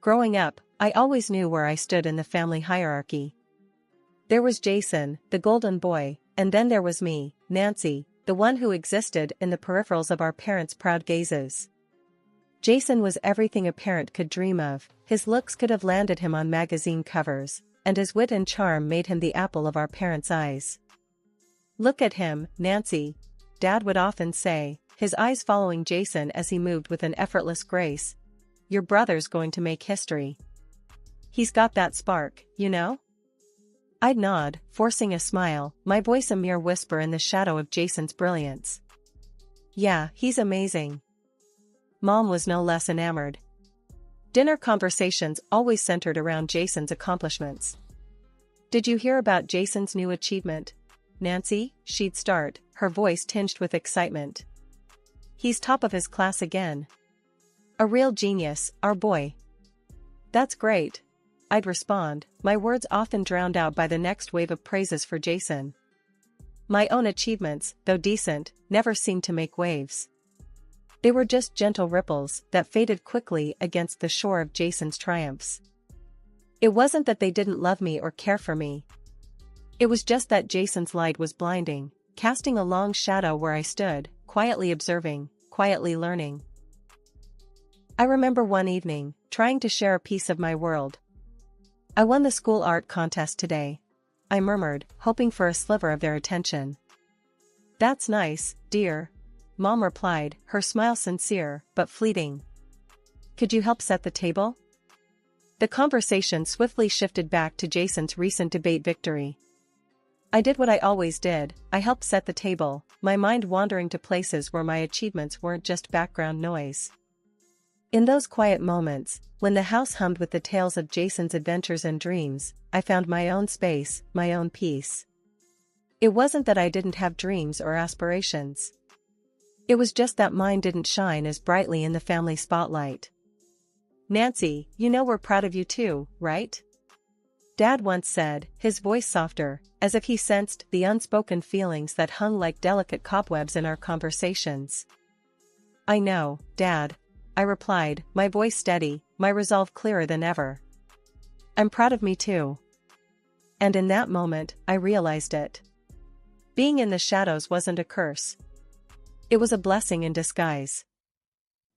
Growing up, I always knew where I stood in the family hierarchy. There was Jason, the golden boy, and then there was me, Nancy, the one who existed in the peripherals of our parents' proud gazes. Jason was everything a parent could dream of, his looks could have landed him on magazine covers, and his wit and charm made him the apple of our parents' eyes. "Look at him, Nancy," Dad would often say, his eyes following Jason as he moved with an effortless grace. "Your brother's going to make history. He's got that spark, you know?" I'd nod, forcing a smile, my voice a mere whisper in the shadow of Jason's brilliance. "Yeah, he's amazing." Mom was no less enamored. Dinner conversations always centered around Jason's accomplishments. "Did you hear about Jason's new achievement, Nancy?" she'd start, her voice tinged with excitement. "He's top of his class again. A real genius, our boy." "That's great," I'd respond, my words often drowned out by the next wave of praises for Jason. My own achievements, though decent, never seemed to make waves. They were just gentle ripples that faded quickly against the shore of Jason's triumphs. It wasn't that they didn't love me or care for me. It was just that Jason's light was blinding, casting a long shadow where I stood, quietly observing, quietly learning. I remember one evening, trying to share a piece of my world. "I won the school art contest today," I murmured, hoping for a sliver of their attention. "That's nice, dear," Mom replied, her smile sincere, but fleeting. "Could you help set the table?" The conversation swiftly shifted back to Jason's recent debate victory. I did what I always did, I helped set the table, my mind wandering to places where my achievements weren't just background noise. In those quiet moments, when the house hummed with the tales of Jason's adventures and dreams, I found my own space, my own peace. It wasn't that I didn't have dreams or aspirations. It was just that mine didn't shine as brightly in the family spotlight. "Nancy, you know we're proud of you too, right?" Dad once said, his voice softer, as if he sensed the unspoken feelings that hung like delicate cobwebs in our conversations. "I know, Dad," I replied, my voice steady, my resolve clearer than ever. "I'm proud of me too." And in that moment, I realized it. Being in the shadows wasn't a curse. It was a blessing in disguise.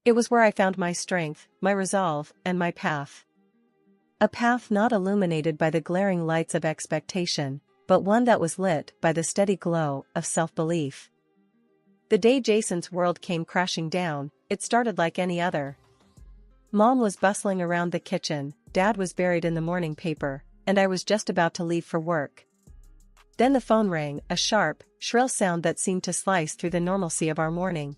It was where I found my strength, my resolve, and my path. A path not illuminated by the glaring lights of expectation, but one that was lit by the steady glow of self-belief. The day Jason's world came crashing down, it started like any other. Mom was bustling around the kitchen, Dad was buried in the morning paper, and I was just about to leave for work. Then the phone rang, a sharp, shrill sound that seemed to slice through the normalcy of our morning.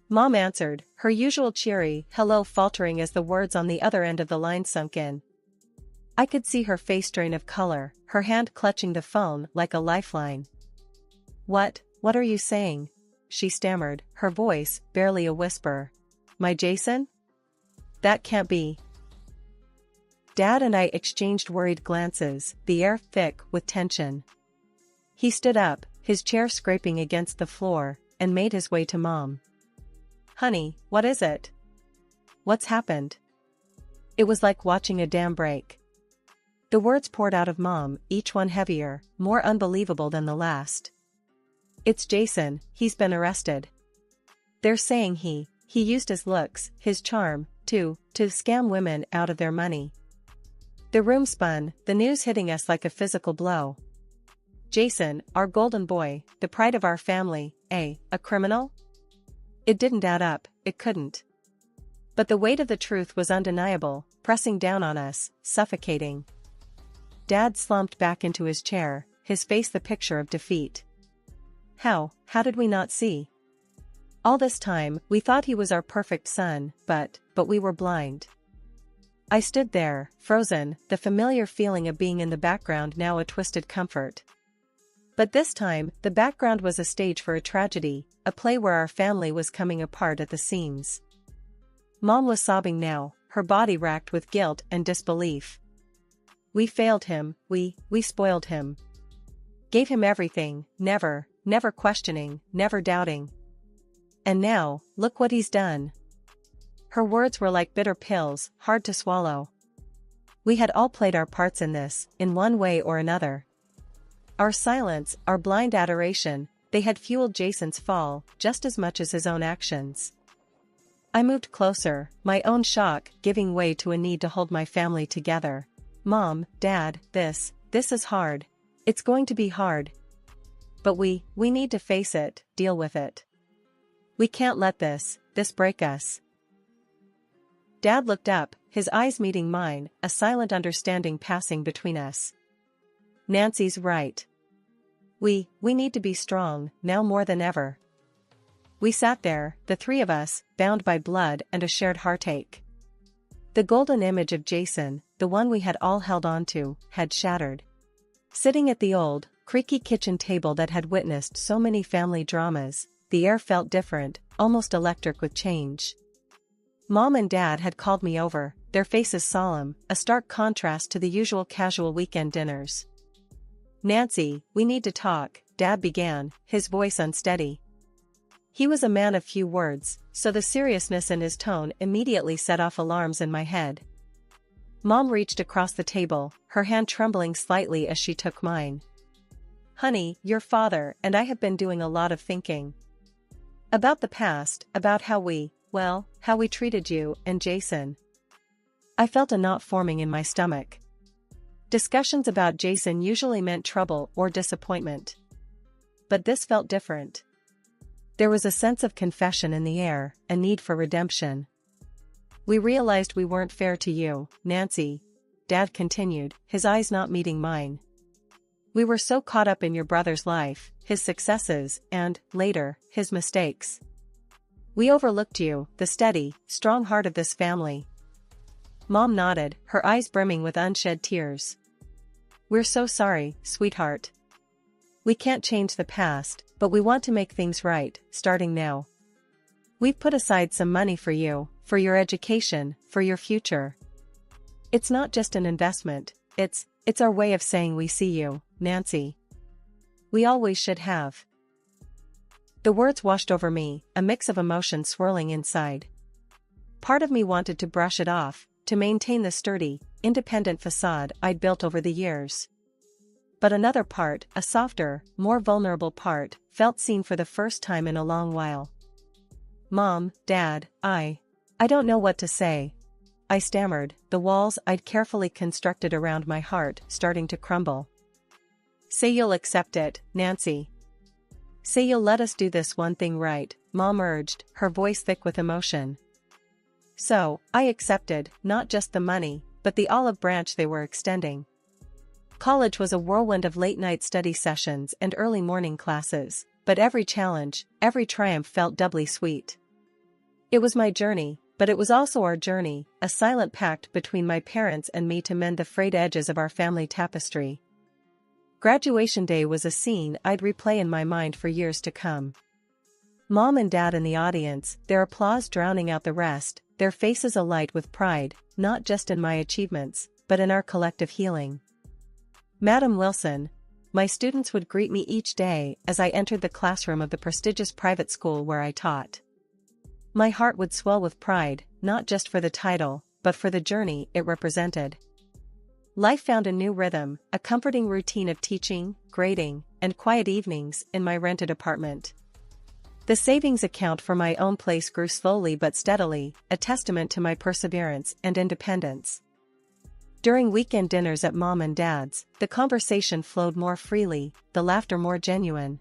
Mom answered, her usual cheery hello faltering as the words on the other end of the line sunk in. I could see her face drain of color, her hand clutching the phone like a lifeline. What are you saying?" she stammered, her voice barely a whisper. "My Jason? That can't be." Dad and I exchanged worried glances, the air thick with tension. He stood up, his chair scraping against the floor, and made his way to Mom. "Honey, what is it? What's happened?" It was like watching a dam break. The words poured out of Mom, each one heavier, more unbelievable than the last. "It's Jason, he's been arrested. They're saying he used his looks, his charm, to scam women out of their money." The room spun, the news hitting us like a physical blow. Jason, our golden boy, the pride of our family, a criminal? It didn't add up, it couldn't. But the weight of the truth was undeniable, pressing down on us, suffocating. Dad slumped back into his chair, his face the picture of defeat. How did we not see? All this time, we thought he was our perfect son, but we were blind. I stood there, frozen, the familiar feeling of being in the background now a twisted comfort. But this time, the background was a stage for a tragedy, a play where our family was coming apart at the seams. Mom was sobbing now, her body racked with guilt and disbelief. We failed him, we spoiled him. Gave him everything, never questioning, never doubting. And now, look what he's done. Her words were like bitter pills, hard to swallow. We had all played our parts in this, in one way or another. Our silence, our blind adoration, they had fueled Jason's fall, just as much as his own actions. I moved closer, my own shock giving way to a need to hold my family together. Mom, Dad, this is hard. It's going to be hard. But we need to face it, deal with it. We can't let this break us. Dad looked up, his eyes meeting mine, a silent understanding passing between us. Nancy's right. We need to be strong, now more than ever. We sat there, the three of us, bound by blood and a shared heartache. The golden image of Jason, the one we had all held on to, had shattered. Sitting at the old, creaky kitchen table that had witnessed so many family dramas, the air felt different, almost electric with change. Mom and Dad had called me over, their faces solemn, a stark contrast to the usual casual weekend dinners. Nancy, we need to talk, Dad began, his voice unsteady. He was a man of few words, so the seriousness in his tone immediately set off alarms in my head. Mom reached across the table, her hand trembling slightly as she took mine. Honey, your father and I have been doing a lot of thinking. About the past, about how we treated you and Jason. I felt a knot forming in my stomach. Discussions about Jason usually meant trouble or disappointment. But this felt different. There was a sense of confession in the air, a need for redemption. We realized we weren't fair to you, Nancy, Dad continued, his eyes not meeting mine. We were so caught up in your brother's life, his successes, and, later, his mistakes. We overlooked you, the steady, strong heart of this family. Mom nodded, her eyes brimming with unshed tears. We're so sorry, sweetheart. We can't change the past, but we want to make things right, starting now. We've put aside some money for you, for your education, for your future. It's not just an investment, it's our way of saying we see you, Nancy. We always should have. The words washed over me, a mix of emotions swirling inside. Part of me wanted to brush it off, to maintain the sturdy, independent facade I'd built over the years. But another part, a softer, more vulnerable part, felt seen for the first time in a long while. Mom, Dad, I don't know what to say. I stammered, the walls I'd carefully constructed around my heart starting to crumble. Say you'll accept it, Nancy. Say you'll let us do this one thing right, Mom urged, her voice thick with emotion. So, I accepted, not just the money, but the olive branch they were extending. College was a whirlwind of late-night study sessions and early morning classes, but every challenge, every triumph felt doubly sweet. It was my journey, but it was also our journey, a silent pact between my parents and me to mend the frayed edges of our family tapestry. Graduation day was a scene I'd replay in my mind for years to come. Mom and Dad in the audience, their applause drowning out the rest, their faces alight with pride, not just in my achievements, but in our collective healing. Madam Wilson, my students would greet me each day as I entered the classroom of the prestigious private school where I taught. My heart would swell with pride, not just for the title, but for the journey it represented. Life found a new rhythm, a comforting routine of teaching, grading, and quiet evenings in my rented apartment. The savings account for my own place grew slowly but steadily, a testament to my perseverance and independence. During weekend dinners at Mom and Dad's, the conversation flowed more freely, the laughter more genuine.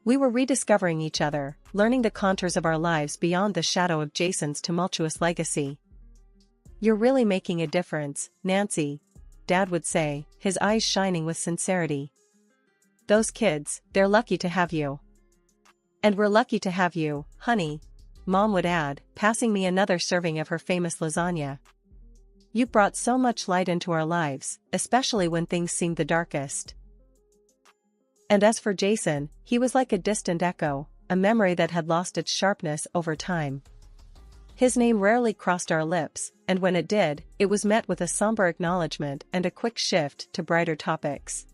We were rediscovering each other, learning the contours of our lives beyond the shadow of Jason's tumultuous legacy. You're really making a difference, Nancy, Dad would say, his eyes shining with sincerity. Those kids, they're lucky to have you. And we're lucky to have you, honey, Mom would add, passing me another serving of her famous lasagna. You brought so much light into our lives, especially when things seemed the darkest. And as for Jason, he was like a distant echo, a memory that had lost its sharpness over time. His name rarely crossed our lips, and when it did, it was met with a somber acknowledgement and a quick shift to brighter topics.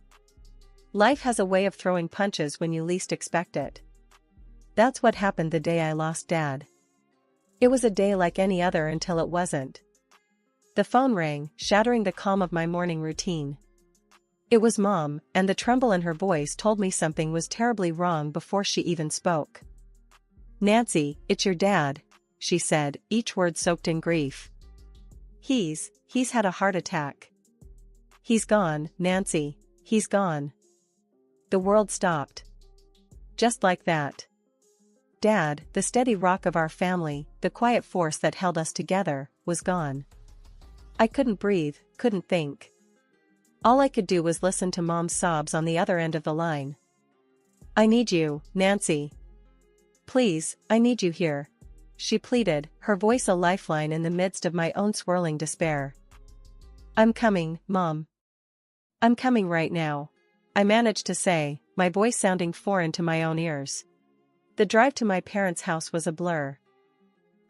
Life has a way of throwing punches when you least expect it. That's what happened the day I lost Dad. It was a day like any other until it wasn't. The phone rang, shattering the calm of my morning routine. It was Mom, and the tremble in her voice told me something was terribly wrong before she even spoke. "Nancy, it's your dad," she said, each word soaked in grief. He's had a heart attack. He's gone, Nancy, he's gone." The world stopped. Just like that. Dad, the steady rock of our family, the quiet force that held us together, was gone. I couldn't breathe, couldn't think. All I could do was listen to Mom's sobs on the other end of the line. "I need you, Nancy. Please, I need you here," she pleaded, her voice a lifeline in the midst of my own swirling despair. "I'm coming, Mom. I'm coming right now," I managed to say, my voice sounding foreign to my own ears. The drive to my parents' house was a blur.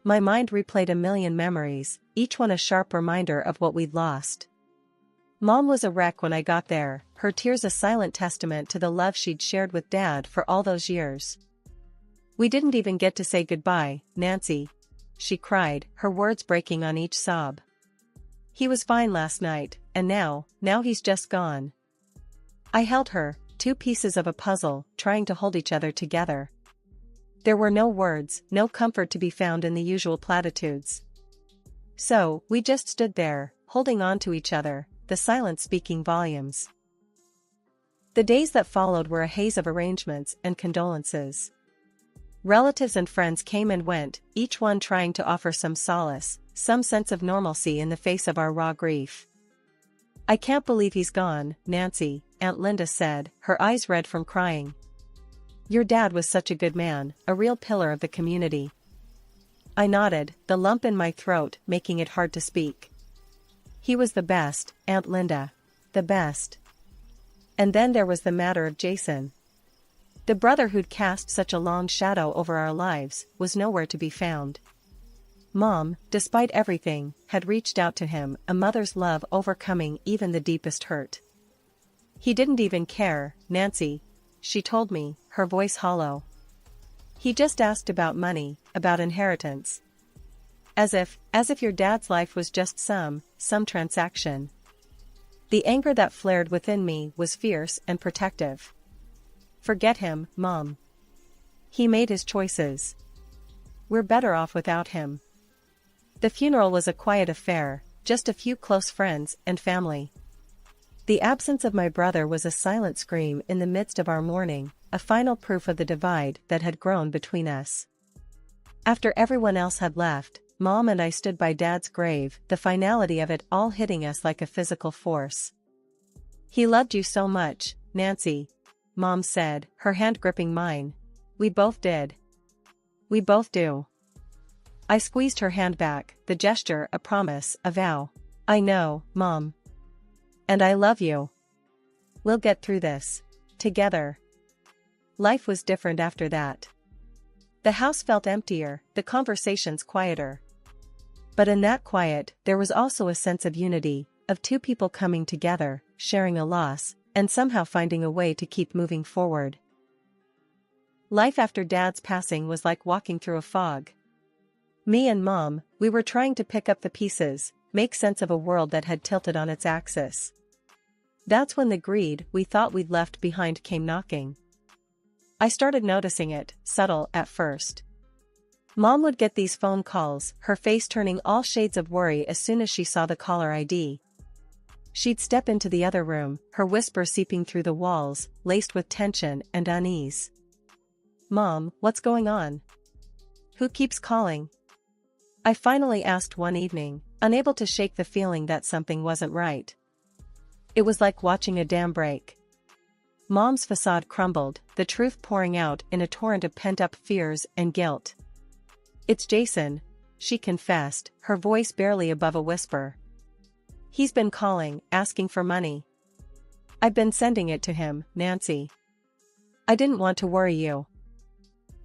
My mind replayed a million memories, each one a sharp reminder of what we'd lost. Mom was a wreck when I got there, her tears a silent testament to the love she'd shared with Dad for all those years. "We didn't even get to say goodbye, Nancy," she cried, her words breaking on each sob. "He was fine last night, and now he's just gone." I held her, two pieces of a puzzle, trying to hold each other together. There were no words, no comfort to be found in the usual platitudes. So, we just stood there, holding on to each other, the silence speaking volumes. The days that followed were a haze of arrangements and condolences. Relatives and friends came and went, each one trying to offer some solace, some sense of normalcy in the face of our raw grief. "I can't believe he's gone, Nancy," Aunt Linda said, her eyes red from crying. "Your dad was such a good man, a real pillar of the community." I nodded, the lump in my throat making it hard to speak. "He was the best, Aunt Linda. The best." And then there was the matter of Jason. The brother who'd cast such a long shadow over our lives was nowhere to be found. Mom, despite everything, had reached out to him, a mother's love overcoming even the deepest hurt. "He didn't even care, Nancy," she told me, her voice hollow. "He just asked about money, about inheritance. As if your dad's life was just some transaction." The anger that flared within me was fierce and protective. "Forget him, Mom. He made his choices. We're better off without him." The funeral was a quiet affair, just a few close friends and family. The absence of my brother was a silent scream in the midst of our mourning, a final proof of the divide that had grown between us. After everyone else had left, Mom and I stood by Dad's grave, the finality of it all hitting us like a physical force. "He loved you so much, Nancy," Mom said, her hand gripping mine. "We both did. We both do." I squeezed her hand back, the gesture a promise, a vow. "I know, Mom. And I love you. We'll get through this. Together." Life was different after that. The house felt emptier, the conversations quieter. But in that quiet, there was also a sense of unity, of two people coming together, sharing a loss, and somehow finding a way to keep moving forward. Life after Dad's passing was like walking through a fog. Me and Mom, we were trying to pick up the pieces, make sense of a world that had tilted on its axis. That's when the greed we thought we'd left behind came knocking. I started noticing it, subtle at first. Mom would get these phone calls, her face turning all shades of worry as soon as she saw the caller ID. She'd step into the other room, her whisper seeping through the walls, laced with tension and unease. "Mom, what's going on? Who keeps calling?" I finally asked one evening, unable to shake the feeling that something wasn't right. It was like watching a dam break. Mom's facade crumbled, the truth pouring out in a torrent of pent-up fears and guilt. "It's Jason," she confessed, her voice barely above a whisper. "He's been calling, asking for money. I've been sending it to him, Nancy. I didn't want to worry you."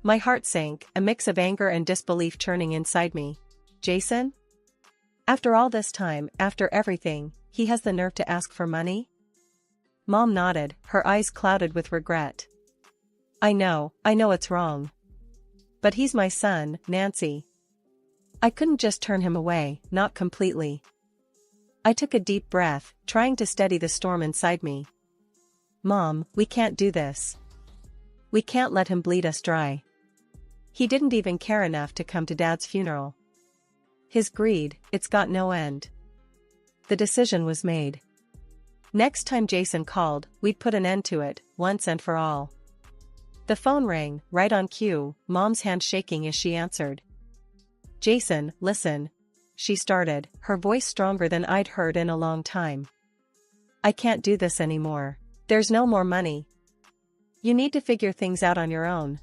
My heart sank, a mix of anger and disbelief churning inside me. "Jason? After all this time, after everything, he has the nerve to ask for money?" Mom nodded, her eyes clouded with regret. I know it's wrong. But he's my son, Nancy. I couldn't just turn him away, not completely. I took a deep breath, trying to steady the storm inside me. Mom, we can't do this. We can't let him bleed us dry. He didn't even care enough to come to Dad's funeral. His greed, it's got no end. The decision was made. Next time Jason called, we'd put an end to it, once and for all. The phone rang, right on cue, Mom's hand shaking as she answered. Jason, listen. She started, her voice stronger than I'd heard in a long time. I can't do this anymore. There's no more money. You need to figure things out on your own.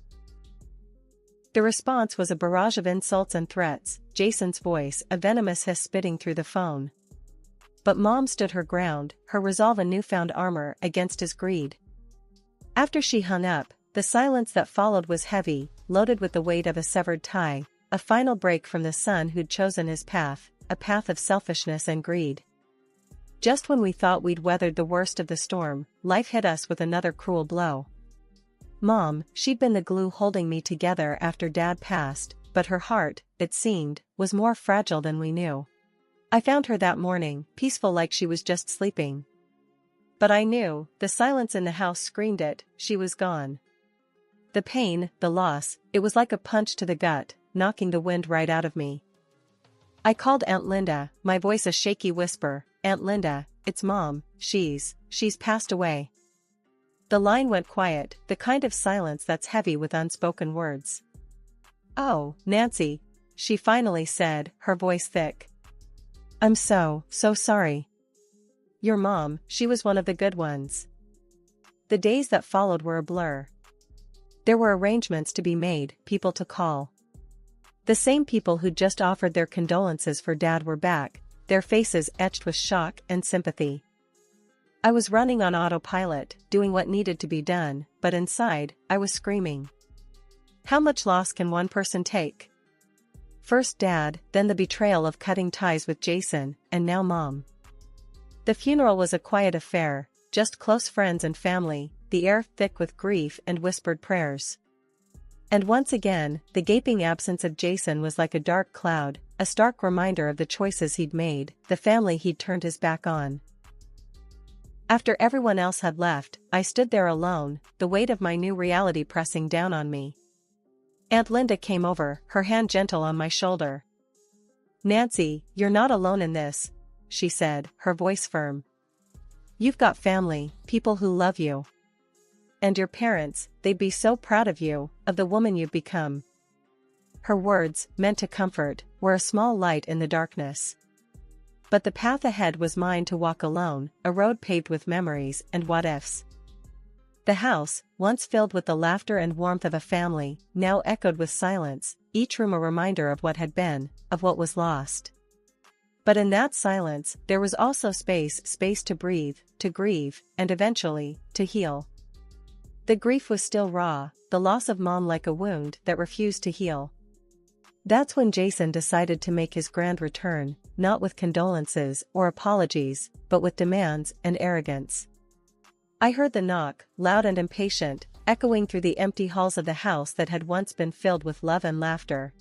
The response was a barrage of insults and threats, Jason's voice a venomous hiss spitting through the phone. But Mom stood her ground, her resolve a newfound armor against his greed. After she hung up, the silence that followed was heavy, loaded with the weight of a severed tie, a final break from the son who'd chosen his path, a path of selfishness and greed. Just when we thought we'd weathered the worst of the storm, life hit us with another cruel blow. Mom, she'd been the glue holding me together after Dad passed, but her heart, it seemed, was more fragile than we knew. I found her that morning, peaceful like she was just sleeping. But I knew, the silence in the house screamed it, she was gone. The pain, the loss, it was like a punch to the gut, knocking the wind right out of me. I called Aunt Linda, my voice a shaky whisper, Aunt Linda, it's Mom, she's passed away. The line went quiet, the kind of silence that's heavy with unspoken words. Oh, Nancy, she finally said, her voice thick. I'm so sorry. Your mom, she was one of the good ones. The days that followed were a blur. There were arrangements to be made, people to call. The same people who'd just offered their condolences for Dad were back, their faces etched with shock and sympathy. I was running on autopilot, doing what needed to be done, but inside, I was screaming. How much loss can one person take? First Dad, then the betrayal of cutting ties with Jason, and now Mom. The funeral was a quiet affair, just close friends and family, the air thick with grief and whispered prayers. And once again, the gaping absence of Jason was like a dark cloud, a stark reminder of the choices he'd made, the family he'd turned his back on. After everyone else had left, I stood there alone, the weight of my new reality pressing down on me. Aunt Linda came over, her hand gentle on my shoulder. Nancy, you're not alone in this, she said, her voice firm. You've got family, people who love you. And your parents, they'd be so proud of you, of the woman you've become. Her words, meant to comfort, were a small light in the darkness. But the path ahead was mine to walk alone, a road paved with memories and what-ifs. The house, once filled with the laughter and warmth of a family, now echoed with silence, each room a reminder of what had been, of what was lost. But in that silence, there was also space to breathe, to grieve, and eventually, to heal. The grief was still raw, the loss of Mom like a wound that refused to heal. That's when Jason decided to make his grand return, not with condolences or apologies, but with demands and arrogance. I heard the knock, loud and impatient, echoing through the empty halls of the house that had once been filled with love and laughter.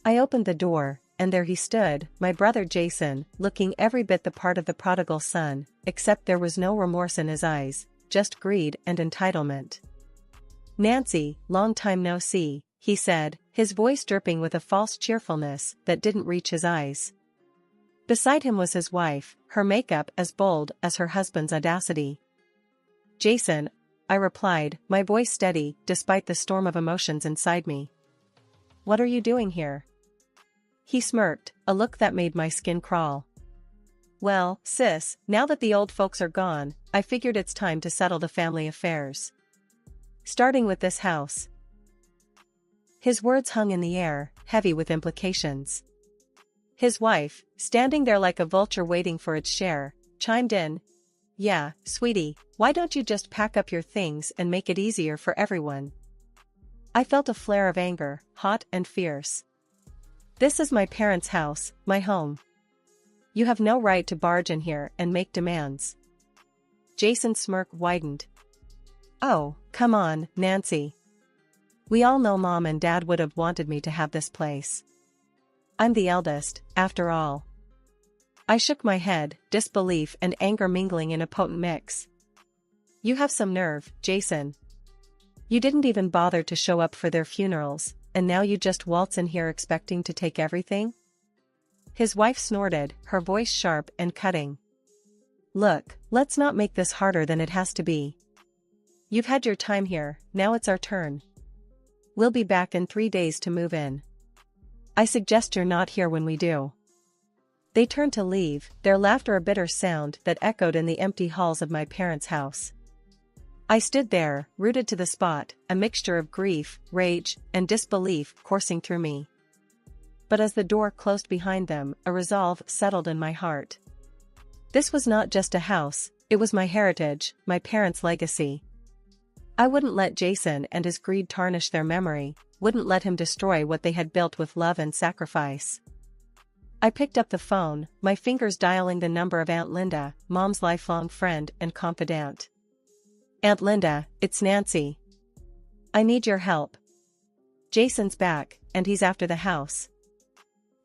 I opened the door, and there he stood, my brother Jason, looking every bit the part of the prodigal son, except there was no remorse in his eyes, just greed and entitlement. Nancy, long time no see, he said, his voice dripping with a false cheerfulness that didn't reach his eyes. Beside him was his wife, her makeup as bold as her husband's audacity. Jason, I replied, my voice steady, despite the storm of emotions inside me. What are you doing here? He smirked, a look that made my skin crawl. Well, sis, now that the old folks are gone, I figured it's time to settle the family affairs. Starting with this house. His words hung in the air, heavy with implications. His wife, standing there like a vulture waiting for its share, chimed in. Yeah, sweetie, why don't you just pack up your things and make it easier for everyone? I felt a flare of anger, hot and fierce. This is my parents' house, my home. You have no right to barge in here and make demands. Jason's smirk widened. Oh, come on, Nancy. We all know Mom and Dad would have wanted me to have this place. I'm the eldest, after all. I shook my head, disbelief and anger mingling in a potent mix. You have some nerve, Jason. You didn't even bother to show up for their funerals, and now you just waltz in here expecting to take everything? His wife snorted, her voice sharp and cutting. Look, let's not make this harder than it has to be. You've had your time here, now it's our turn. We'll be back in 3 days to move in. I suggest you're not here when we do. They turned to leave, their laughter a bitter sound that echoed in the empty halls of my parents' house. I stood there, rooted to the spot, a mixture of grief, rage, and disbelief coursing through me. But as the door closed behind them, a resolve settled in my heart. This was not just a house, it was my heritage, my parents' legacy. I wouldn't let Jason and his greed tarnish their memory, wouldn't let him destroy what they had built with love and sacrifice. I picked up the phone, my fingers dialing the number of Aunt Linda, Mom's lifelong friend and confidant. Aunt Linda, it's Nancy. I need your help. Jason's back, and he's after the house.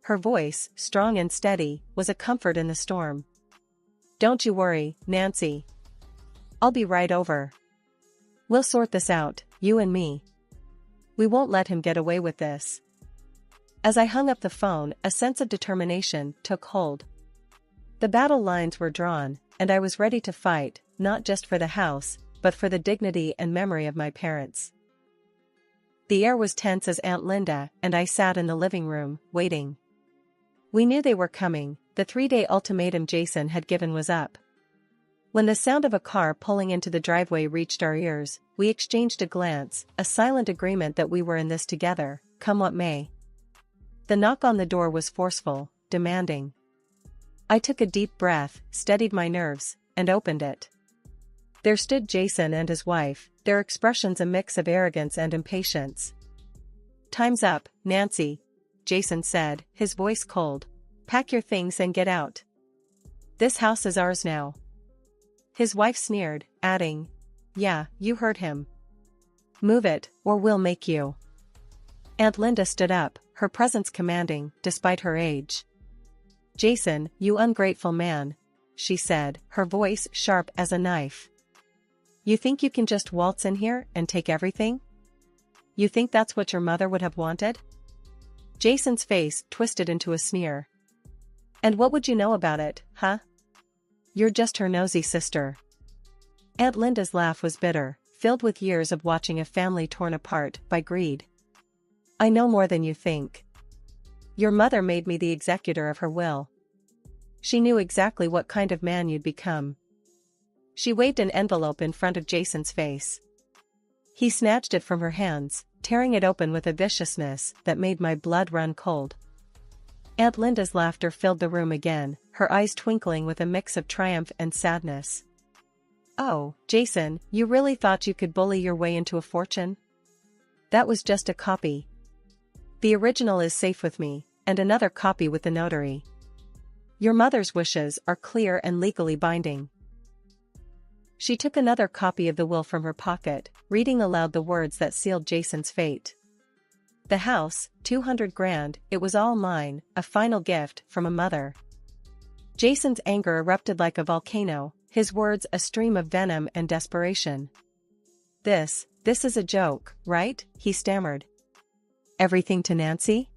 Her voice, strong and steady, was a comfort in the storm. Don't you worry, Nancy. I'll be right over. We'll sort this out, you and me. We won't let him get away with this. As I hung up the phone, a sense of determination took hold. The battle lines were drawn, and I was ready to fight, not just for the house, but for the dignity and memory of my parents. The air was tense as Aunt Linda and I sat in the living room, waiting. We knew they were coming, the 3-day ultimatum Jason had given was up. When the sound of a car pulling into the driveway reached our ears, we exchanged a glance, a silent agreement that we were in this together, come what may. The knock on the door was forceful, demanding. I took a deep breath, steadied my nerves, and opened it. There stood Jason and his wife, their expressions a mix of arrogance and impatience. Time's up, Nancy, Jason said, his voice cold. Pack your things and get out. This house is ours now. His wife sneered, adding, Yeah, you heard him. Move it, or we'll make you. Aunt Linda stood up, her presence commanding, despite her age. Jason, you ungrateful man, she said, her voice sharp as a knife. You think you can just waltz in here and take everything? You think that's what your mother would have wanted? Jason's face twisted into a sneer. And what would you know about it, huh? You're just her nosy sister. Aunt Linda's laugh was bitter, filled with years of watching a family torn apart by greed. I know more than you think. Your mother made me the executor of her will. She knew exactly what kind of man you'd become. She waved an envelope in front of Jason's face. He snatched it from her hands, tearing it open with a viciousness that made my blood run cold. Aunt Linda's laughter filled the room again, her eyes twinkling with a mix of triumph and sadness. Oh, Jason, you really thought you could bully your way into a fortune? That was just a copy. The original is safe with me, and another copy with the notary. Your mother's wishes are clear and legally binding. She took another copy of the will from her pocket, reading aloud the words that sealed Jason's fate. The house, 200 grand, it was all mine, a final gift from a mother. Jason's anger erupted like a volcano, his words a stream of venom and desperation. This is a joke, right? He stammered. Everything to Nancy?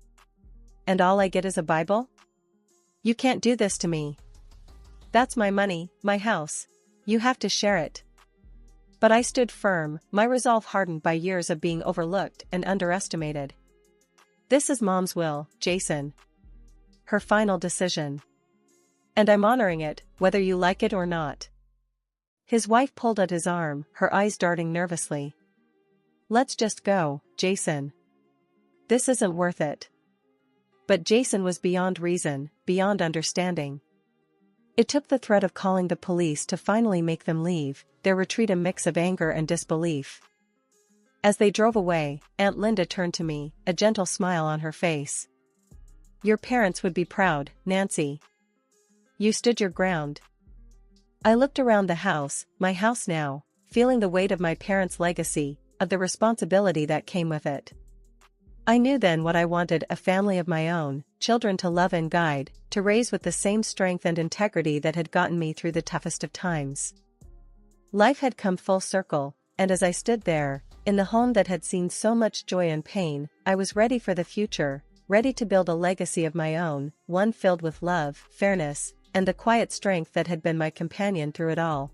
And all I get is a Bible? You can't do this to me. That's my money, my house. You have to share it. But I stood firm, my resolve hardened by years of being overlooked and underestimated. This is Mom's will, Jason. Her final decision. And I'm honoring it, whether you like it or not. His wife pulled at his arm, her eyes darting nervously. Let's just go, Jason. This isn't worth it. But Jason was beyond reason, beyond understanding. It took the threat of calling the police to finally make them leave, their retreat a mix of anger and disbelief. As they drove away, Aunt Linda turned to me, a gentle smile on her face. Your parents would be proud, Nancy. You stood your ground. I looked around the house, my house now, feeling the weight of my parents' legacy, of the responsibility that came with it. I knew then what I wanted: a family of my own, children to love and guide, to raise with the same strength and integrity that had gotten me through the toughest of times. Life had come full circle, and as I stood there, in the home that had seen so much joy and pain, I was ready for the future, ready to build a legacy of my own, one filled with love, fairness, and the quiet strength that had been my companion through it all.